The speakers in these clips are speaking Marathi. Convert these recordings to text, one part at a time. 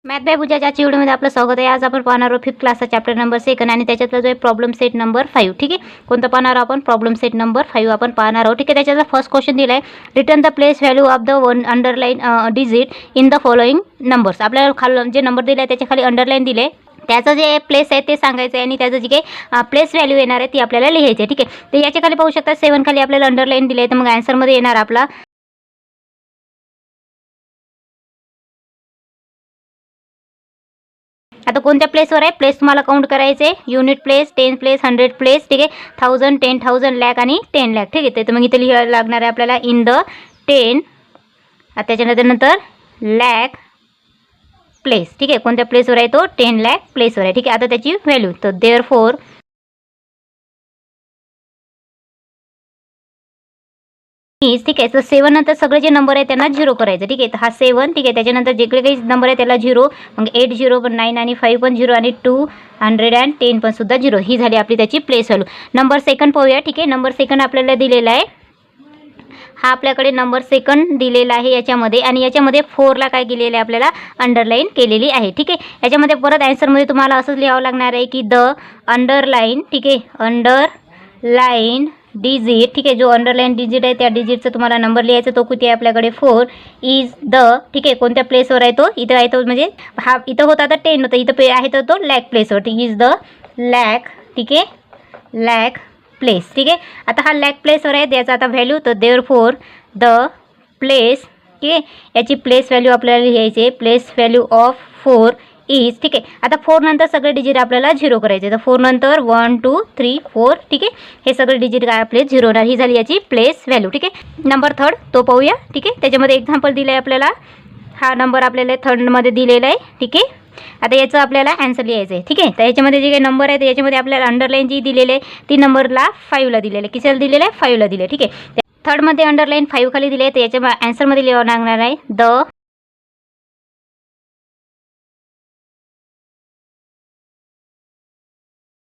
मॅथ बाय पूजाच्या व्हिडिओमध्ये आपलं स्वागत आहे। आज आपण पाहणार आहोत 5th क्लासचा चॅप्टर नंबर 2 आणि त्याच्यातला जो आहे प्रॉब्लेम सेट नंबर 5। ठीक आहे, कोणतं पाहणार आहोत आपण? प्रॉब्लेम सेट नंबर 5 आपण पाहणार आहोत। ठीक आहे, त्याच्यातला फर्स्ट क्वेश्चन दिला आहे, return the place value of the one underline digit in the following numbers. आपल्याला खाली जे नंबर दिले आहे त्याच्या खाली अंडरलाइन दिले, त्याचं जे प्लेस आहे ते सांगायचं आहे आणि त्याचं जे काही प्लेस व्हॅल्यू येणार आहे ती आपल्याला लिहायची आहे। ठीक आहे, तर याच्या खाली पाहू शकता 7 खाली आपल्याला अंडरलाइन दिले आहे, तर मग आन्सरमध्ये येणार आपला आता कोणत्या प्लेसवर आहे? प्लेस तुम्हाला काउंट करायचे, युनिट प्लेस, 10 प्लेस, 100 प्लेस, ठीक आहे, 1000, 10,000, लॅक आणि 10 लॅक। ठीक आहे, तर मग इथे लिहायला लागणार आहे आपल्याला इन द 10, त्याच्यानंतर लॅक प्लेस। ठीक आहे, कोणत्या प्लेसवर आहे तो? 10 लॅक प्लेसवर आहे। ठीक आहे, आता त्याची व्हॅल्यू, तर देअरफॉर ठीक आहे, तर 7 नंतर सगळे जे नंबर आहे त्यांना 0 करायचं। ठीक आहे, तर हा 7, ठीक आहे, त्याच्यानंतर जे काही नंबर आहे त्याला 0, मग 8 0 पण 9 आणि 5 पण 0 आणि 210 पण सुद्धा 0। ही झाली आपली त्याची प्लेस व्हॅल्यू। नंबर सेकंड पाहूया। ठीक आहे, नंबर सेकंड आपल्याला दिलेला आहे, हा आपल्याकडे नंबर सेकंड दिलेला आहे याच्यामध्ये, आणि याच्यामध्ये 4ला काय केलेलं आहे आपल्याला अंडरलाईन केलेली आहे। ठीक आहे, याच्यामध्ये परत आन्सरमध्ये तुम्हाला असंच लिहावं लागणार आहे की द अंडरलाईन, ठीक आहे, अंडरलाईन डिजिट, ठीक आहे, जो अंडरलाईन डिजिट आहे त्या डिजिटचा तुम्हाला नंबर लिहायचा, तो किती आहे आपल्याकडे? 4 इज द, ठीक आहे, कोणत्या प्लेसवर आहे तो? इथं आहे तो, म्हणजे हा इथं होता तर 10 होता, इथं आहे तर तो लॅक प्लेसवर, ठीक, इज द लॅक, ठीक आहे, लॅक प्लेस। ठीक आहे, आता हा लॅक प्लेसवर आहे, त्याचा आता व्हॅल्यू, तर देअरफॉर द प्लेस, ठीक आहे, याची प्लेस व्हॅल्यू आपल्याला लिहायची, प्लेस व्हॅल्यू ऑफ 4 इज, ठीक आहे, आता 4 नंतर सगळे डिजिट आपल्याला 0 करायचे, तर 4 नंतर 1 2 3 4, ठीक आहे, हे सगळे डिजिट काय आपले 0 होणार। ही झाली याची प्लेस व्हॅल्यू। ठीक आहे, नंबर थर्ड तो पाहूया। ठीक आहे, त्याच्यामध्ये एक्झाम्पल दिलं आहे आपल्याला, हा नंबर आपल्याला थर्डमध्ये दिलेला आहे। ठीक आहे, आता याचं आपल्याला आन्सर लिहायचं आहे। ठीक आहे, तर याच्यामध्ये जे काही नंबर आहे याच्यामध्ये आपल्याला अंडरलाईन जी दिलेली आहे ती नंबरला 5ला दिलेलं आहे, कितीला दिलेलं आहे? 5ला दिले। ठीक आहे, थर्डमध्ये अंडरलाईन 5 खाली दिले, तर याच्या आन्सरमध्ये लिहावं लागणार आहे द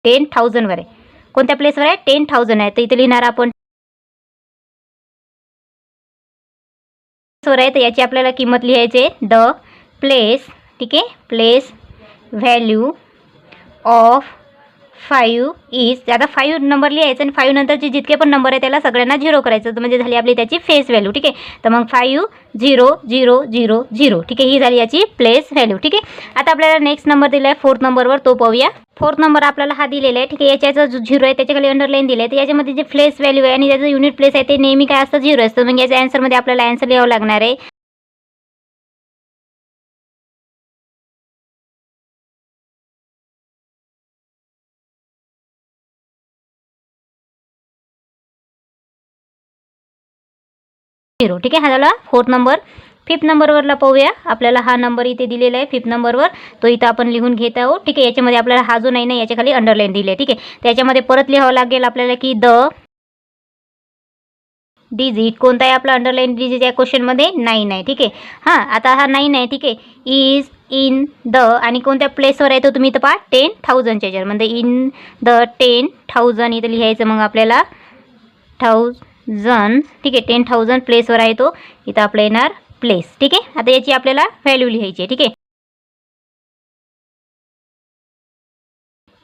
10,000 वर आहे, कोणत्या प्लेसवर आहे? 10,000 आहे, तर इथे लिहिणार आपण वर आहे, तर याची आपल्याला किंमत लिहायची आहे द प्लेस, ठीक आहे, प्लेस व्हॅल्यू ऑफ 5 इज, आता 5 नंबर लिहायचं आणि 5 नंतरचे जितके पण नंबर आहे त्याला सगळ्यांना 0 करायचं, तर म्हणजे झाली आपली त्याची फेस व्हॅल्यू। ठीक आहे, तर मग 5 0 0 0 0, ठीक आहे, ही झाली याची प्लेस व्हॅल्यू। ठीक आहे, आता आपल्याला नेक्स्ट नंबर दिला आहे 4th नंबरवर, तो पाहूया। 4th नंबर आपल्याला हा दिलेला आहे। ठीक आहे, याच्याचा जो 0 आहे त्याच्या खाली अंडरलाईन दिलं आहे, तर याच्यामध्ये जे प्लेस व्हॅल्यू आहे आणि त्याचं युनिट प्लेस आहे ते नेहमी काय असतं? 0 असतं, मग याच्या आन्सरमध्ये आपल्याला आन्सर लिहावं लागणार आहे झिरो। ठीक आहे, हा झाला 4th नंबर। 5th नंबरवरला पाहूया, आपल्याला हा नंबर इथे दिलेला आहे 5th नंबरवर, तो इथं आपण लिहून घेत आहोत। ठीक आहे, याच्यामध्ये आपल्याला हा जो नाही याच्या खाली अंडरलाईन दिली आहे। ठीक आहे, त्याच्यामध्ये परत लिहावं लागेल आपल्याला की द डिजिट, कोणता आहे आपला अंडरलाईन डिजिट या क्वेश्चनमध्ये? 9 आहे। ठीक आहे, हां, आता हा 9 आहे। ठीक आहे, इज इन द, आणि कोणत्या प्लेसवर आहे तो तुम्ही इथं पहा 10,000च्या याच्यामध्ये, इन द 10,000 इथं लिहायचं, मग आपल्याला 1000, ठीक आहे, 10,000 प्लेसवर आहे तो, इथं आपलं येणार प्लेस। ठीक आहे, आता याची आपल्याला व्हॅल्यू लिहायची आहे। ठीक आहे,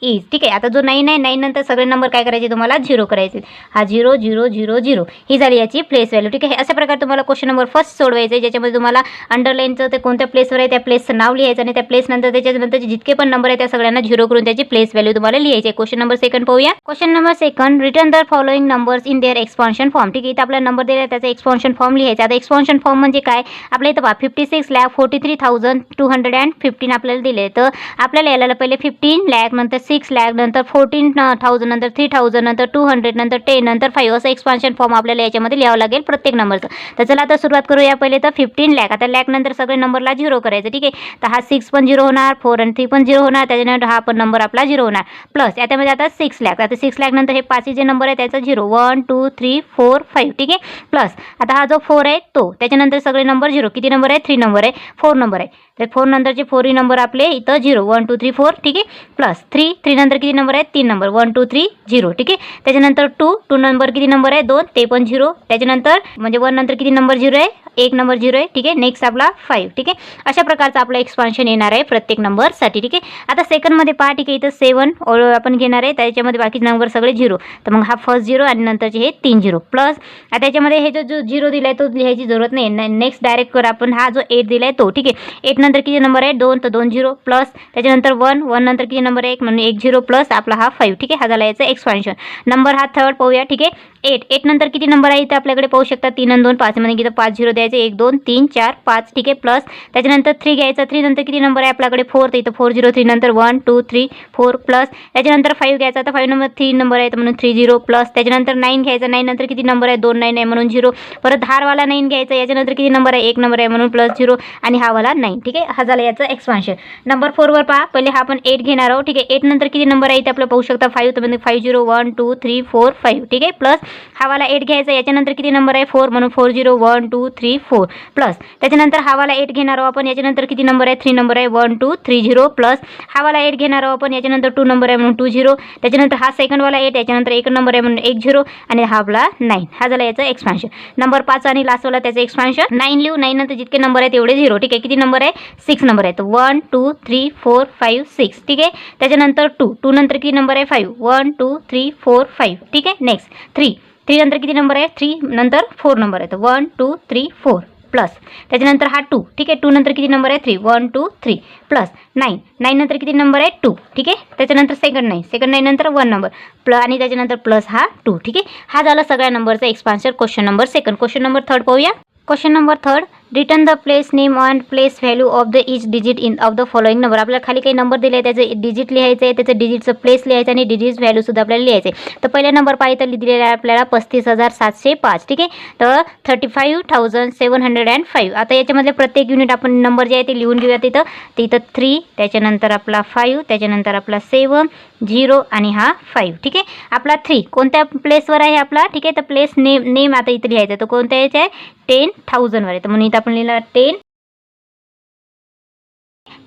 इज, ठीक आहे, आता जो 9 आहे 9 नंतर सगळे नंबर काय करायचे तुम्हाला? 0 करायचे, हा 0 0 0 0, ही झाली याची प्लेस व्हॅल्यू। ठीक आहे, अशा प्रकारे तुम्हाला क्वेश्चन नंबर फर्स्ट सोडवायचं आहे, ज्याच्यामध्ये तुम्हाला अंडरलाईनचं ते कोणत्या प्लेसवर आहे त्या प्लेसचं नाव लिहायचं आणि त्या प्लेस नंतर त्याच्यानंतरचे जितके पण नंबर आहे त्या सगळ्यांना 0 करून त्याची प्लेस व्हॅल्यू तुम्हाला लिहायची आहे। क्वेश्चन नंबर सेकंड पाहूया। Question number second, return the following numbers in their expansion form. ठीक आहे, इथं आपला नंबर दिला आहे त्याचा एक्सपान्शन फॉर्म लिहायचा। आता एक्सपान्शन फॉर्म म्हणजे काय? आपल्या इथं पहा 56,43,215 आपल्याला दिले, तर आपल्याला याला पहिले 15 लाख, नंतर 6 लाख, नंतर 14,000, नंतर 3,000, नंतर 200, नंतर 10, नंतर 5 असं एक्सपान्शन फॉर्म आपल्याला याच्यामध्ये लिहावं लागेल प्रत्येक नंबरचं। तर चला आता सुरुवात करूया। पहिले तर 15 लाख, आता लॅक नंतर सगळे नंबरला 0 करायचं। ठीक आहे, तर हा 6 पण 0 होणार, 4 आणि 3 पण 0 होणार, त्याच्यानंतर हा पण नंबर आपला 0 होणार, प्लस याच्यामध्ये आता 6 लाख, आता 6 लाख नंतर हे 5 जे नंबर आहे त्याचा 0, 1 2 3 4 5, ठीक आहे, प्लस आता हा जो 4 आहे तो, त्याच्यानंतर सगळे नंबर 0, किती नंबर आहे? 3 नंबर आहे, 4 नंबर आहे, तर 4 नंतरचे 4 नंबर आपले इथं 0 1 2 3 4 ठीक आहे प्लस 3 नंतर किती नंबर आहे 3 नंबर 1 2 3 0 ठीक आहे. त्याच्यानंतर 2 नंबर किती नंबर आहे 2 ते पण 0. त्याच्यानंतर म्हणजे 1 नंतर किती नंबर 0 आहे 1 नंबर 0 आहे ठीक आहे. नेक्स्ट आपला 5 ठीक आहे. अशा प्रकारचं आपलं एक्सपान्शन येणार आहे प्रत्येक नंबरसाठी ठीक आहे. आता सेकंडमध्ये पहा ठीक आहे इथं 7 आपण घेणार आहे त्याच्यामध्ये बाकीचे नंबर सगळे 0. तर मग हा फर्स्ट 0 आणि नंतरचे हे 3 0 प्लस त्याच्यामध्ये हे जो 0 दिलाय तो लिहायची जरूरत नाही. नेक्स्ट डायरेक्ट कर आपण हा जो 8 दिलाय तो ठीक आहे. 8 नंतर किती नंबर आहे 2 तर 2 0 प्लस त्याच्यानंतर 1 नंतर किती नंबर आहे 1 म्हणून 1 0 प्लस आपला हा 5 ठीक आहे. हा झाला याचा एक्सपान्शन. नंबर हा थर्ड पाहूया ठीक आहे. 8 नंतर किती नंबर आहे इथे आपल्याकडे पाहू शकता 3 आणि 2 5 मध्ये किती 5 0 द्यायचे 1 2 3 4 5 ठीक आहे प्लस त्याच्यानंतर 3 घ्यायचा 3 नंतर किती नंबर आहे आपल्याकडे 4 तर इथं 4 0 3 नंतर 1 2 3 4 प्लस त्याच्यानंतर 5 घ्यायचा तर 5 नंबर 3 नंबर आहे तर म्हणून 3 0 प्लस त्याच्यानंतर 9 घ्यायचा 9 नंतर किती नंबर आहे 2 9 आहे म्हणून 0 परत धारवाला 9 घ्यायचा याच्यानंतर किती नंबर आहे 1 नंबर आहे म्हणून प्लस 0 आणि हा वाला 9 ठीक आहे. हा झाला याचा एक्सपान्शन. नंबर 4 वर पहा पहिले हा आपण 8 घेणार आहोत ठीक आहे. 8 नंतर किती नंबर आहे इथे आपलं पाहू शकता 5 तर म्हणजे 5 0 1 2 3 4 5 ठीक आहे प्लस हा वाला 8 घ्यायचा याच्यानंतर किती नंबर आहे 4 म्हणून 4 0 1 2 3 4 प्लस त्याच्यानंतर हा वाला 8 घेणार आहोत आपण याच्यानंतर किती नंबर आहे 3 नंबर आहे 1 2 3 0 प्लस हा वाला 8 घेणार आहोत आपण याच्यानंतर 2 नंबर आहे म्हणून 2 0 त्याच्यानंतर हा सेकंड वाला 8 याच्यानंतर 1 नंबर आहे म्हणून 1 0 आणि हा आपला 9 हा झाला याचा एक्सपान्शन. नंबर 5 आणि लास्ट वाला त्याचं एक्सपान्शन 9 लिहू 9 नंतर जितके नंबर आहे तेवढे 0 ठीक आहे. किती नंबर आहे 6 नंबर आहे तर 1 2 3 4 5 6 ठीक आहे. त्याच्यानंतर 2 नंतर किती नंबर आहे 5 1 2 3 4 5 ठीक आहे. नेक्स्ट 3 नंतर किती नंबर आहे 3 नंतर 4 नंबर आहे तर 1 2 3 4 प्लस त्याच्यानंतर हा 2 ठीक आहे. 2 नंतर किती नंबर आहे 3 1 2 3 प्लस 9 नंतर किती नंबर आहे 2 ठीक आहे. त्याच्यानंतर सेकंड 9 नंतर 1 नंबर आणि त्याच्यानंतर प्लस हा 2 ठीक आहे. हा झाला सगळ्या नंबरचा expansion. Question number second. Question number third पाहूया. Question number third return the place name and place value of the each digit in of the following number. आपल्याला खाली काही नंबर दिले आहे त्याचं डिजिट लिहायचं आहे त्याचं डिजिटचं प्लेस लिहायचं आणि डिजिट व्हॅल्यू सुद्धा आपल्याला लिहायचं आहे. तर पहिला नंबर पाहिजे तर दिलेला आहे आपल्याला 35,705 ठीक आहे. तर 35,705. आता याच्यामधले प्रत्येक युनिट आपण नंबर जे आहे ते लिहून घेऊया तिथं 3 त्याच्यानंतर आपला 5 त्याच्यानंतर आपला 7 0 आणि हा 5 ठीक आहे. आपला 3 कोणत्या प्लेसवर आहे आपला ठीक आहे. तर प्लेस नेम आता इथे लिहायचं तर कोणत्या याचे आहे 10,000 वर आहे तर म्हणून इथं आपण लिहिलं 10.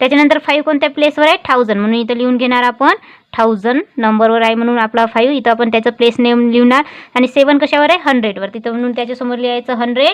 त्याच्यानंतर 5 कोणत्या प्लेसवर आहे 1000 म्हणून इथं लिहून घेणार आपण 1000 नंबरवर आहे म्हणून आपला 5 इथं आपण त्याचं प्लेस नेम लिहणार आणि 7 कशावर आहे 100वर तिथं म्हणून त्याच्यासमोर लिहायचं 100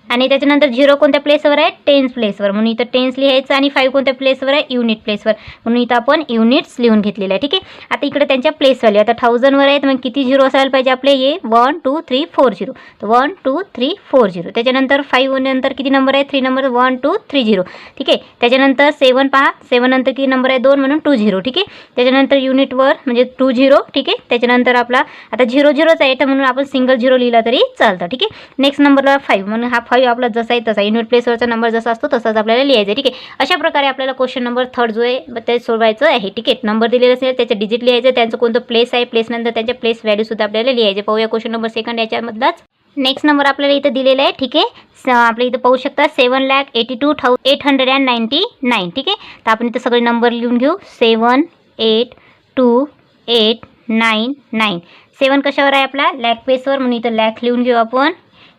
आणि त्याच्यानंतर 0 कोणत्या प्लेसवर आहे टेन्स प्लेसवर म्हणून इथं टेन्स लिहायचं आणि 5 कोणत्या प्लेसवर आहे युनिट प्लेसवर म्हणून इथं आपण युनिट्स लिहून घेतलेलं आहे ठीक आहे. आता इकडे त्यांच्या प्लेस व्हॅल्यू आता 1000 वर आहे तर मग किती 0 असायला पाहिजे आपले हे 1 2 3 4 0 तर 1 2 3 4 0. त्याच्यानंतर 5 नंतर किती नंबर आहे 3 नंबर 1 2 3 0 ठीक आहे. त्याच्यानंतर 7 पहा 7 नंतर किती नंबर आहे 2 म्हणून 2 0 ठीक आहे. त्याच्यानंतर युनिटवर म्हणजे 2 0 ठीक आहे. त्याच्यानंतर आपला आता 0 0च आहे तर म्हणून आपण सिंगल 0 लिहिला तरी चालतं ठीक आहे. नेक्स्ट नंबरला 5 म्हणून हा 5 आपला जसा आहे तसा युनिट प्लेसवरचा नंबर जसा असतो तसाच आपल्याला लिहायचा ठीक आहे. अशा प्रकारे आपल्याला क्वेश्चन नंबर थर्ड जो आहे ते सोडवायचं आहे ठीक आहे. नंबर दिलेला असेल त्याचं डिजिट लिहायचं त्यांचं कोणतं प्लेस आहे प्लेस नंतर त्यांच्या प्लेस व्हॅल्यू सुद्धा आपल्याला लिहायचे. पाहूया क्वेश्चन नंबर सेकंड याच्यामधलाच. नेक्स्ट नंबर आपल्याला इथं दिलेला आहे ठीक आहे. आपल्या इथं पाहू शकता 7,82,899 ठीक आहे. तर आपण इथं सगळे नंबर लिहून घेऊ 7 8 2 8 9 9. 7 कशावर आहे आपला लॅक बेसवर म्हणून इथं लॅक लिहून घेऊ आपण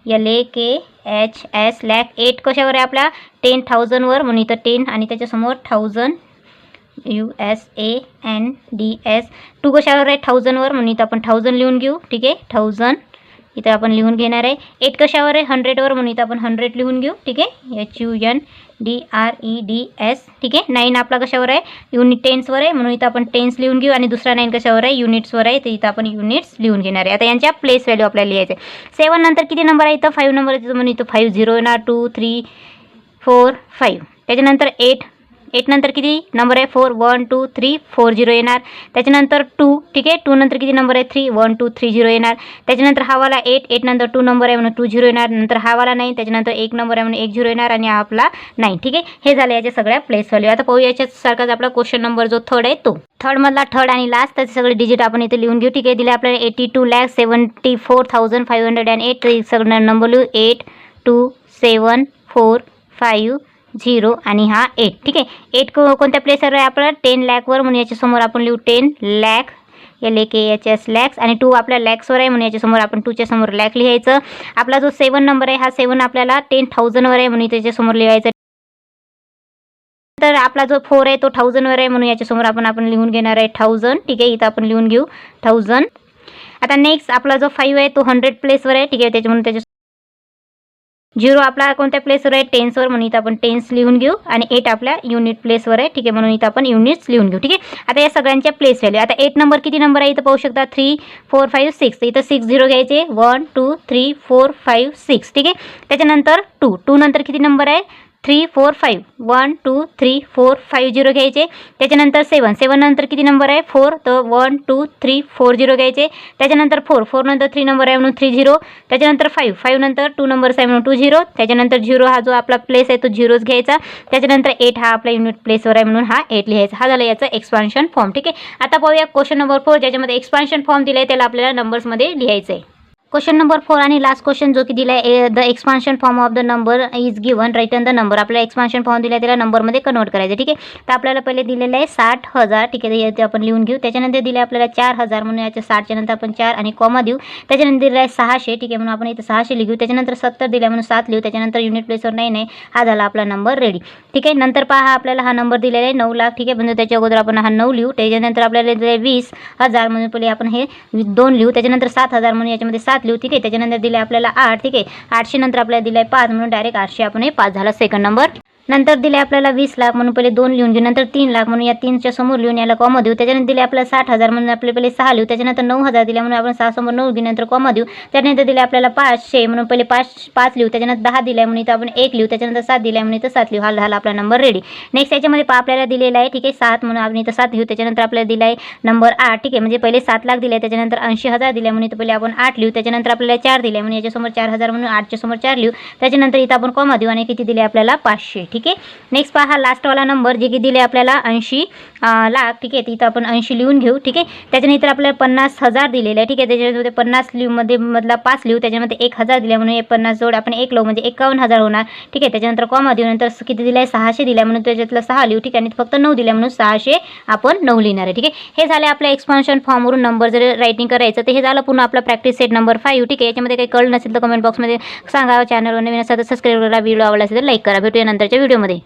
LAKHS लॅक. 8 कशावर आहे आपला 10,000 वर म्हणून इथं 10 आणि त्याच्यासमोर 1000 USANDS. 2 कशावर आहे 1000 वर म्हणून इथं आपण 1000 लिहून घेऊ ठीक आहे 1000 इथं आपण लिहून घेणार आहे. 8 कशावर आहे 100 वर म्हणून इथं आपण 100 लिहून घेऊ ठीक आहे HUNDREDS ठीक आहे. 9 आपला कशावर आहे युनिट टेन्सवर आहे म्हणून इथं आपण टेन्स लिहून घेऊ आणि दुसरा 9 कशावर आहे युनिट्सवर आहे तर इथं आपण युनिट्स लिहून घेणार आहे. आता यांच्या प्लेस व्हॅल्यू आपल्याला लिहायचे. 7 नंतर किती नंबर आहे इथं 5 नंबर आहे म्हणून इथं 5 0 येणार 2 3 4 5. त्याच्यानंतर 8 नंतर किती नंबर आहे 4 1 2 3 4 0 येणार. त्याच्यानंतर 2 ठीक आहे. 2 नंतर किती नंबर आहे 3 1 2 3 0 येणार. त्याच्यानंतर हा वाला 8 नंतर 2 नंबर आहे म्हणून 2 0 येणार. नंतर हा वाला 9 त्याच्यानंतर 1 नंबर आहे म्हणून 1 0 येणार आणि हा आपला 9 ठीक आहे. हे झाले याच्या सगळ्या प्लेस व्हॅल्यू. आता पाहूया याच्यासारखाच आपला क्वेश्चन नंबर जो थर्ड आहे तो थर्डमधला थर्ड आणि लास्ट त्याचे सगळे डिजिट आपण इथे लिहून घेऊ ठीक आहे. दिले आपल्याला 82,74,508 तर सगळं नंबर लिहू 8 2 7 4 5 0 आणि हा 8 ठीक आहे. 8 कोणत्या प्लेसवर आहे आपल्याला 10 लॅकवर म्हणून याच्यासमोर आपण लिहू 10 लॅक LAKHS लॅक्स आणि 2 आपल्या लॅक्सवर आहे म्हणून याच्यासमोर आपण 2च्या समोर लॅक लिहायचं. आपला जो 7 नंबर आहे हा 7 आपल्याला 10,000 वर आहे म्हणून त्याच्यासमोर लिहायचं तर आपला जो 4 आहे तो 1000 वर आहे म्हणून याच्यासमोर आपण लिहून घेणार आहे 1000. ठीक आहे, इथं आपण लिहून घेऊ 1000. आता नेक्स्ट आपला जो 5 आहे तो 100 प्लेसवर आहे. ठीक आहे, त्याच्यामुळे त्याच्या 0 आपला कोणत्या प्लेसवर आहे टेन्सवर म्हणून इथं आपण टेन्स लिहून घेऊ आणि 8 आपल्या युनिट प्लेसवर आहे. ठीक आहे, म्हणून इथं आपण युनिट्स लिहून घेऊ. ठीक आहे, आता या सगळ्यांच्या प्लेस व्हॅल्यू. आता 8 नंबर किती नंबर आहे इथं पाहू शकता 3 4 5 6. इथं 6 0 घ्यायचे 1 2 3 4 5 6. ठीक आहे, त्याच्यानंतर 2 नंतर किती नंबर आहे 3 4 5 1 2 3 4 5 0 घ्यायचे. त्याच्यानंतर 7 नंतर किती नंबर आहे 4 तर 1 2 3 4 0 घ्यायचे. त्याच्यानंतर 4 नंतर 3 नंबर आहे म्हणून 3 0. त्याच्यानंतर 5 नंतर 2 नंबर आहे म्हणून 2 0. त्याच्यानंतर 0 हा जो आपला प्लेस आहे तो 0च घ्यायचा. त्याच्यानंतर 8 हा आपला युनिट प्लेसवर आहे म्हणून हा 8 लिहायचा. हा झाला याचा एक्सपान्शन फॉर्म. ठीक आहे, आता पाहूया क्वेश्चन नंबर 4 ज्याच्यामध्ये एक्सपान्शन फॉर्म दिला आहे त्याला आपल्याला नंबर्समध्ये लिहायचं आहे. क्वेश्चन नंबर 4 आणि लास्ट क्वेश्चन जो की दिला आहे the expansion form of the number is given write the number. आपल्याला एक्सपान्शन फॉर्म दिला आहे त्याला नंबरमध्ये कन्वर्ट करायचं. ठीक आहे, तर आपल्याला पहिले दिलेलं आहे 60,000. ठीक आहे, ते आपण लिहून घेऊ. त्याच्यानंतर दिले आपल्याला 4000 म्हणून याच्या 60च्या नंतर आपण 4 आणि कॉमा देऊ. त्याच्यानंतर दिलं आहे 600. ठीक आहे, म्हणून आपण इथं 600 लिहू. त्याच्यानंतर 70 दिला म्हणून 7 लिहू. त्याच्यानंतर युनिट प्लेसवर 9 आहे. हा झाला आपला नंबर रेडी. ठीक आहे, नंतर पहा आपल्याला हा नंबर दिलेला आहे 9 लाख. ठीक आहे, म्हणजे त्याच्या अगोदर आपण हा 9 लिहू. त्याच्यानंतर आपल्याला दिले 20,000 म्हणून पहिले आपण हे 2 लिहू. त्याच्यानंतर 7000 म्हणून याच्यामध्ये 7 लिहू. ठीक आहे, त्याच्यानंतर दिले आपल्याला 8. ठीक आहे, 800 नंतर आपल्याला दिलाय 5 म्हणून डायरेक्ट 800 आपण हे 5 झाला सेकंड नंबर. नंतर दिले आपल्याला 20 लाख म्हणून पहिले 2 लिहून घेऊ. नंतर 3 लाख म्हणून या 3च्या समोर लिहून याला कॉमा देऊ. त्याच्यानंतर दिले आपल्याला 60,000 म्हणून आपले पहिले 6 लिहू. त्याच्यानंतर 9,000 दिल्या म्हणून आपण 6 समोर 9 घेऊ. नंतर कॉमा देऊ. त्यानंतर दिले आपल्याला 500 म्हणून पहिले 5 लिहू. त्याच्यानंतर 10 दिलाय म्हणून इथं आपण 1 लिहू. त्याच्यानंतर 7 दिलाय म्हणून इथं 7 लिहू. हा झाला आपला नंबर रेडी. नेक्स्ट याच्यामध्ये आपल्याला दिलेला आहे. ठीक आहे, 7 म्हणून आपण इथं 7 लिहू. त्याच्यानंतर आपल्याला दिलाय नंबर 8. ठीक आहे, म्हणजे पहिले 7 लाख दिले. त्याच्यानंतर 80,000 दिल्या म्हणून इथं पहिले आपण 8 लिहू. त्याच्यानंतर आपल्याला 4 दिले म्हणून याच्यासमोर 4000 म्हणून 8च्या समोर 4 लिहू. त्याच्यानंतर इथं आपण कॉमा देऊ आणि किती दिले आपल्याला 500. ठीक आहे, नेक्स्ट हा लास्टवाला नंबर जे की दिले आपल्याला 80 लाख. ठीक आहे, तिथं आपण 80 लिहून घेऊ. ठीक आहे, त्याच्यानंतर आपल्याला 50,000 दिलेले आहे. ठीक आहे, त्याच्यामध्ये 50 लिहू मध्ये मधला 5 लिहू. त्याच्यामध्ये 1000 दिल्या म्हणून 50 जोड आपण 1 लावू म्हणजे 51,000 होणार. ठीक आहे, त्याच्यानंतर कॉमा देऊ. नंतर किती दिलं आहे 600 दिल्या म्हणून त्याच्यातलं 6 लिहू. ठीक आहे, आणि फक्त 9 दिल्या म्हणून 600 आपण 9 लिहिणार आहे. ठीक आहे, हे झाले आपल्या एक्सपान्शन फॉर्मवरून नंबर जर रायटिंग करायचं तर हे झालं पुन्हा आपला प्रॅक्टिस सेट नंबर 5. ठीक आहे, याच्यामध्ये काही कळलं नसेल तर कमेंट बॉक्समध्ये सांगा. चॅनलवर नवीन असेल तर सबस्क्राईब करा. व्हिडिओ आवडला असेल तर लाईक करा. भेटूया नंतरच्या व्हिडिओमध्ये.